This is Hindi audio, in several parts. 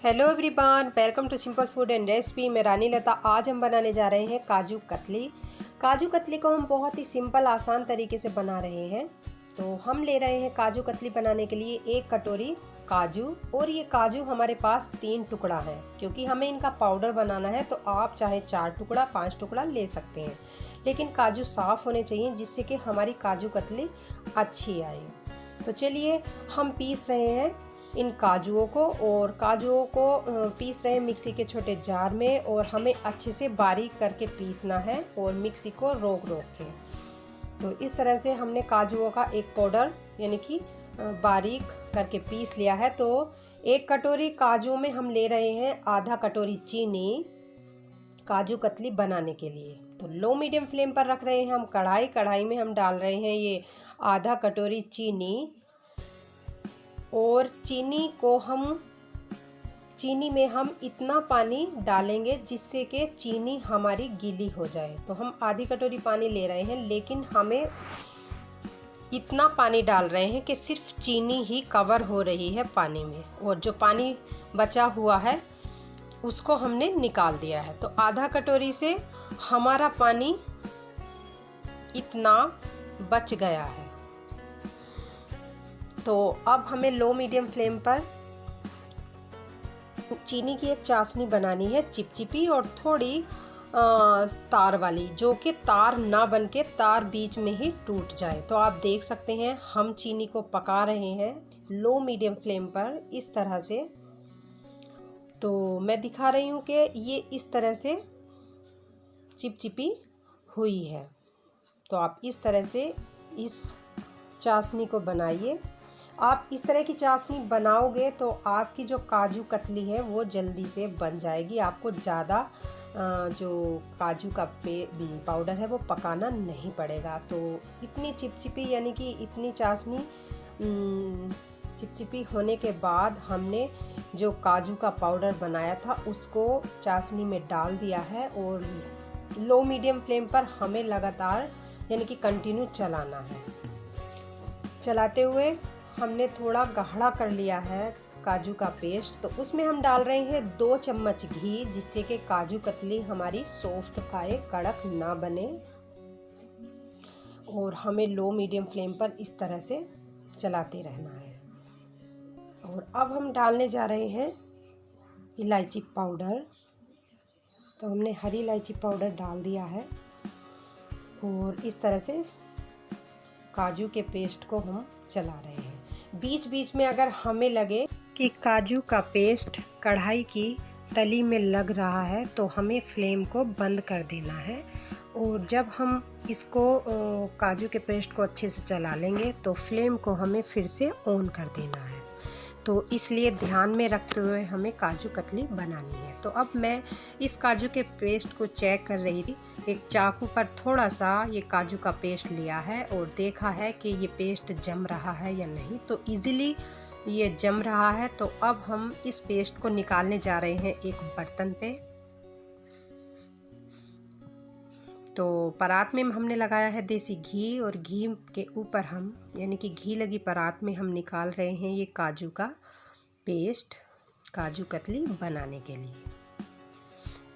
Hello everyone, welcome to simple food and recipe. मैं रानी लता। आज हम बनाने जा रहे हैं काजू कतली। काजू कतली को हम बहुत ही सिंपल आसान तरीके से बना रहे हैं। तो हम ले रहे हैं काजू कतली बनाने के लिए 1 कटोरी काजू, और ये काजू हमारे पास 3 टुकड़ा है। क्योंकि हमें इनका पाउडर बनाना है तो आप चाहे 4 टुकड़ा 5 टुकड़ा ले सकते हैं, लेकिन काजू साफ़ होने चाहिए जिससे कि हमारी काजू कतली अच्छी आए। तो चलिए हम पीस रहे हैं इन काजुओं को, और काजुओं को पीस रहे हैं मिक्सी के छोटे जार में, और हमें अच्छे से बारीक करके पीसना है और मिक्सी को रोक के। तो इस तरह से हमने काजुओं का एक पाउडर यानी कि बारीक करके पीस लिया है। तो 1 कटोरी काजू में हम ले रहे हैं आधा कटोरी चीनी काजू कतली बनाने के लिए। तो लो मीडियम फ्लेम पर रख रहे हैं हम कढ़ाई में हम डाल रहे हैं ये आधा कटोरी चीनी, और चीनी में हम इतना पानी डालेंगे जिससे कि चीनी हमारी गीली हो जाए। तो हम आधी कटोरी पानी ले रहे हैं, लेकिन हमें इतना पानी डाल रहे हैं कि सिर्फ चीनी ही कवर हो रही है पानी में, और जो पानी बचा हुआ है उसको हमने निकाल दिया है। तो आधा कटोरी से हमारा पानी इतना बच गया है। तो अब हमें लो मीडियम फ्लेम पर चीनी की एक चाशनी बनानी है, चिपचिपी और थोड़ी तार वाली, जो कि तार ना बन के तार बीच में ही टूट जाए। तो आप देख सकते हैं हम चीनी को पका रहे हैं लो मीडियम फ्लेम पर इस तरह से। तो मैं दिखा रही हूँ कि ये इस तरह से चिपचिपी हुई है। तो आप इस तरह से इस चाशनी को बनाइए। आप इस तरह की चाशनी बनाओगे तो आपकी जो काजू कतली है वो जल्दी से बन जाएगी। आपको ज़्यादा जो काजू का पाउडर है वो पकाना नहीं पड़ेगा। तो इतनी चिपचिपी यानी कि इतनी चाशनी चिपचिपी होने के बाद हमने जो काजू का पाउडर बनाया था उसको चाशनी में डाल दिया है, और लो मीडियम फ्लेम पर हमें लगातार यानी कि कंटिन्यू चलाना है। चलाते हुए हमने थोड़ा गाढ़ा कर लिया है काजू का पेस्ट। तो उसमें हम डाल रहे हैं 2 चम्मच घी, जिससे कि काजू कतली हमारी सॉफ्ट आए, कड़क ना बने। और हमें लो मीडियम फ्लेम पर इस तरह से चलाते रहना है। और अब हम डालने जा रहे हैं इलायची पाउडर। तो हमने हरी इलायची पाउडर डाल दिया है, और इस तरह से काजू के पेस्ट को हम चला रहे हैं। बीच बीच में अगर हमें लगे कि काजू का पेस्ट कढ़ाई की तली में लग रहा है तो हमें फ्लेम को बंद कर देना है, और जब हम इसको काजू के पेस्ट को अच्छे से चला लेंगे तो फ्लेम को हमें फिर से ऑन कर देना है। तो इसलिए ध्यान में रखते हुए हमें काजू कतली बनानी है। तो अब मैं इस काजू के पेस्ट को चेक कर रही थी। एक चाकू पर थोड़ा सा ये काजू का पेस्ट लिया है और देखा है कि ये पेस्ट जम रहा है या नहीं। तो इजीली ये जम रहा है। तो अब हम इस पेस्ट को निकालने जा रहे हैं एक बर्तन पे। तो परात में हमने लगाया है देसी घी, और घी के ऊपर हम यानी कि घी लगी परात में हम निकाल रहे हैं ये काजू का पेस्ट काजू कतली बनाने के लिए।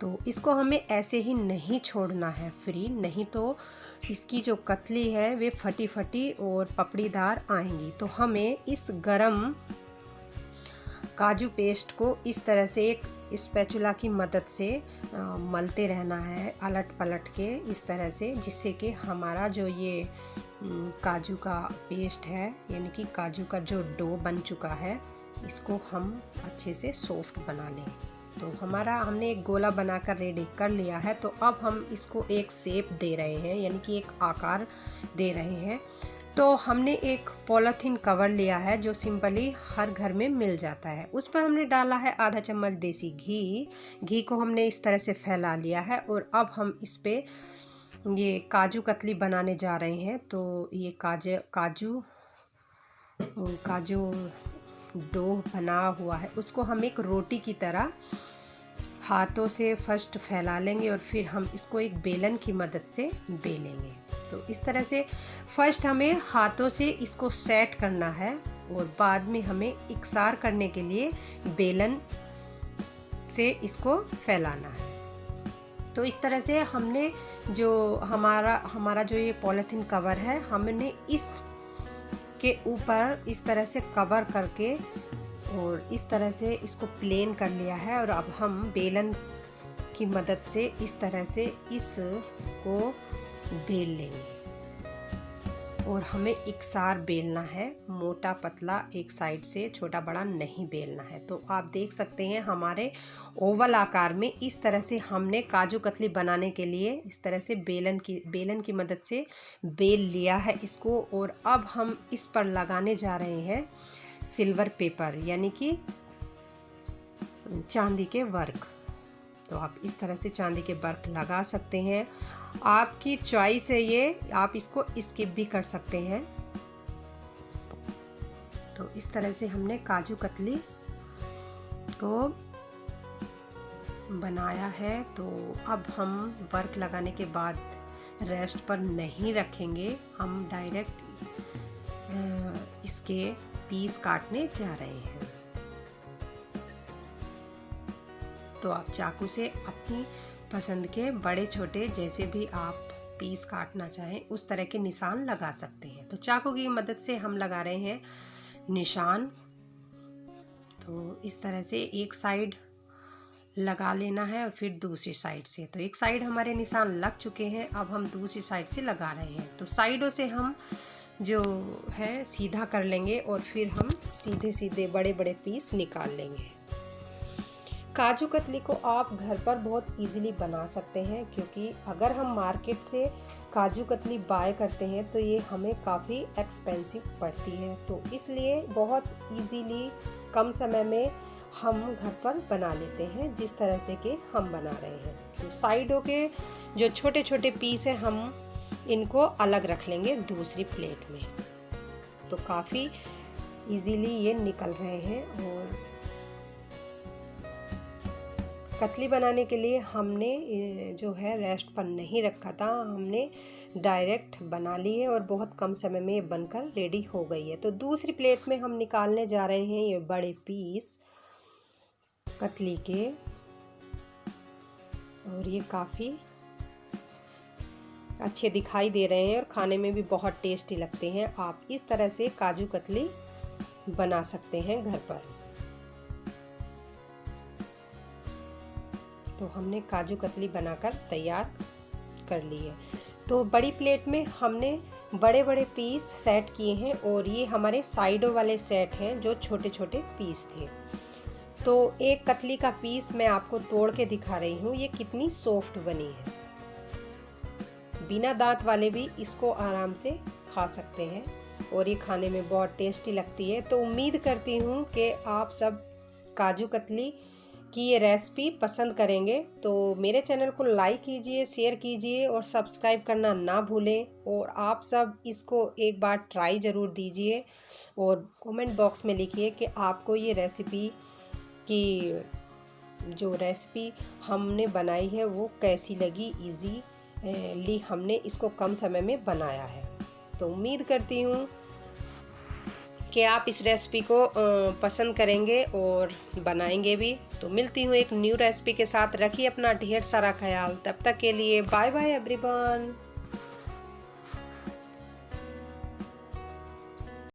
तो इसको हमें ऐसे ही नहीं छोड़ना है फ्री, नहीं तो इसकी जो कतली है वे फटी फटी और पपड़ीदार आएंगी। तो हमें इस गरम काजू पेस्ट को इस तरह से एक स्पैचुला की मदद से मलते रहना है, अलट पलट के इस तरह से, जिससे कि हमारा जो ये काजू का पेस्ट है यानी कि काजू का जो डो बन चुका है इसको हम अच्छे से सॉफ्ट बना लें। तो हमने एक गोला बनाकर रेडी कर लिया है। तो अब हम इसको एक शेप दे रहे हैं यानी कि एक आकार दे रहे हैं। तो हमने एक पॉलीथीन कवर लिया है जो सिंपली हर घर में मिल जाता है। उस पर हमने डाला है आधा चम्मच देसी घी को हमने इस तरह से फैला लिया है, और अब हम इस पे ये काजू कतली बनाने जा रहे हैं। तो ये काजू डो बना हुआ है उसको हम एक रोटी की तरह हाथों से फर्स्ट फैला लेंगे, और फिर हम इसको एक बेलन की मदद से बेलेंगे। तो इस तरह से फर्स्ट हमें हाथों से इसको सेट करना है, और बाद में हमें इकसार करने के लिए बेलन से इसको फैलाना है। तो इस तरह से हमने जो हमारा जो ये पॉलीथीन कवर है, हमने इस के ऊपर इस तरह से कवर करके और इस तरह से इसको प्लेन कर लिया है। और अब हम बेलन की मदद से इस तरह से इसको बेल लेंगे और हमें एकसार बेलना है, मोटा पतला एक साइड से, छोटा बड़ा नहीं बेलना है। तो आप देख सकते हैं हमारे ओवल आकार में इस तरह से हमने काजू कतली बनाने के लिए इस तरह से बेलन की मदद से बेल लिया है इसको। और अब हम इस पर लगाने जा रहे हैं सिल्वर पेपर यानी कि चांदी के वर्क। तो आप इस तरह से चांदी के वर्क लगा सकते हैं, आपकी चॉइस है ये, आप इसको स्किप भी कर सकते हैं। तो इस तरह से हमने काजू कतली को बनाया है। तो अब हम वर्क लगाने के बाद रेस्ट पर नहीं रखेंगे, हम डायरेक्ट इसके पीस काटने जा रहे हैं। तो आप चाकू से अपनी पसंद के बड़े छोटे जैसे भी आप पीस काटना चाहें उस तरह के निशान लगा सकते हैं। तो चाकू की मदद से हम लगा रहे हैं निशान। तो इस तरह से एक साइड लगा लेना है और फिर दूसरी साइड से। तो एक साइड हमारे निशान लग चुके हैं, अब हम दूसरी साइड से लगा रहे हैं। तो साइडों से हम जो है सीधा कर लेंगे और फिर हम सीधे सीधे बड़े बड़े पीस निकाल लेंगे। काजू कतली को आप घर पर बहुत इजीली बना सकते हैं, क्योंकि अगर हम मार्केट से काजू कतली बाय करते हैं तो ये हमें काफ़ी एक्सपेंसिव पड़ती है। तो इसलिए बहुत इजीली कम समय में हम घर पर बना लेते हैं जिस तरह से कि हम बना रहे हैं। तो साइडों के जो छोटे छोटे पीस हैं हम इनको अलग रख लेंगे दूसरी प्लेट में। तो काफ़ी इजीली ये निकल रहे हैं। और कतली बनाने के लिए हमने जो है रेस्ट पर नहीं रखा था, हमने डायरेक्ट बना ली है और बहुत कम समय में ये बनकर रेडी हो गई है। तो दूसरी प्लेट में हम निकालने जा रहे हैं ये बड़े पीस कतली के, और ये काफ़ी अच्छे दिखाई दे रहे हैं और खाने में भी बहुत टेस्टी लगते हैं। आप इस तरह से काजू कतली बना सकते हैं घर पर। तो हमने काजू कतली बनाकर तैयार कर ली है। तो बड़ी प्लेट में हमने बड़े बड़े पीस सेट किए हैं और ये हमारे साइडों वाले सेट हैं जो छोटे छोटे पीस थे। तो एक कतली का पीस मैं आपको तोड़ के दिखा रही हूँ, ये कितनी सॉफ्ट बनी है। बिना दांत वाले भी इसको आराम से खा सकते हैं और ये खाने में बहुत टेस्टी लगती है। तो उम्मीद करती हूँ कि आप सब काजू कतली की ये रेसिपी पसंद करेंगे। तो मेरे चैनल को लाइक कीजिए, शेयर कीजिए और सब्सक्राइब करना ना भूलें। और आप सब इसको एक बार ट्राई ज़रूर दीजिए और कमेंट बॉक्स में लिखिए कि आपको ये रेसिपी की जो रेसिपी हमने बनाई है वो कैसी लगी। ईजीली हमने इसको कम समय में बनाया है। तो उम्मीद करती हूँ कि आप इस रेसिपी को पसंद करेंगे और बनाएंगे भी। तो मिलती हूँ एक न्यू रेसिपी के साथ। रखिए अपना ढेर सारा ख्याल। तब तक के लिए बाय बाय एवरीवन।